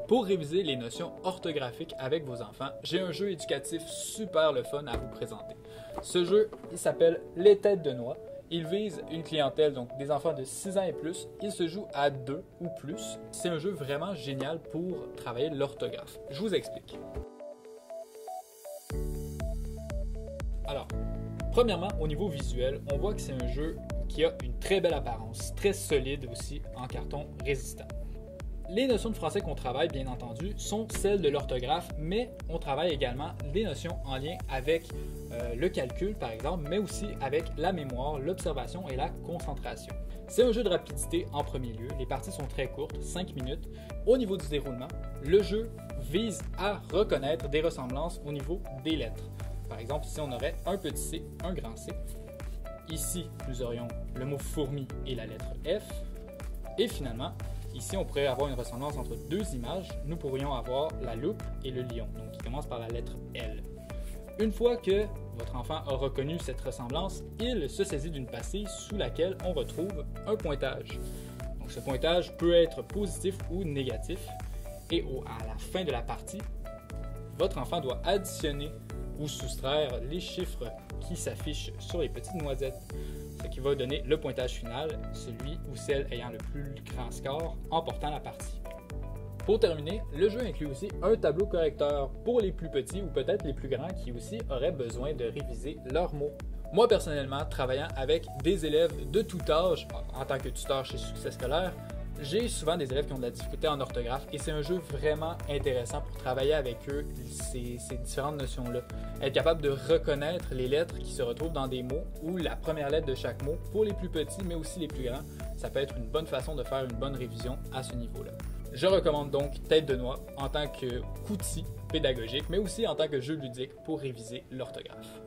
Pour réviser les notions orthographiques avec vos enfants, j'ai un jeu éducatif super le fun à vous présenter. Ce jeu, il s'appelle Les Têtes de Noix. Il vise une clientèle, donc des enfants de 6 ans et plus. Il se joue à 2 ou plus. C'est un jeu vraiment génial pour travailler l'orthographe. Je vous explique. Alors, premièrement, au niveau visuel, on voit que c'est un jeu qui a une très belle apparence, très solide aussi en carton résistant. Les notions de français qu'on travaille, bien entendu, sont celles de l'orthographe, mais on travaille également des notions en lien avec le calcul, par exemple, mais aussi avec la mémoire, l'observation et la concentration. C'est un jeu de rapidité en premier lieu. Les parties sont très courtes, 5 minutes. Au niveau du déroulement, le jeu vise à reconnaître des ressemblances au niveau des lettres. Par exemple, ici, on aurait un petit c, un grand C. Ici, nous aurions le mot fourmi et la lettre F. Et finalement, ici, on pourrait avoir une ressemblance entre deux images. Nous pourrions avoir la loupe et le lion, donc qui commence par la lettre L. Une fois que votre enfant a reconnu cette ressemblance, il se saisit d'une pastille sous laquelle on retrouve un pointage. Donc, ce pointage peut être positif ou négatif. Et à la fin de la partie, votre enfant doit additionner ou soustraire les chiffres qui s'affichent sur les petites noisettes, ce qui va donner le pointage final, celui ou celle ayant le plus grand score emportant la partie. Pour terminer, le jeu inclut aussi un tableau correcteur pour les plus petits ou peut-être les plus grands qui aussi auraient besoin de réviser leurs mots. Moi personnellement, travaillant avec des élèves de tout âge en tant que tuteur chez Succès Scolaire, j'ai souvent des élèves qui ont de la difficulté en orthographe et c'est un jeu vraiment intéressant pour travailler avec eux ces différentes notions-là. Être capable de reconnaître les lettres qui se retrouvent dans des mots ou la première lettre de chaque mot pour les plus petits mais aussi les plus grands, ça peut être une bonne façon de faire une bonne révision à ce niveau-là. Je recommande donc Tête de Noix en tant qu'outil pédagogique mais aussi en tant que jeu ludique pour réviser l'orthographe.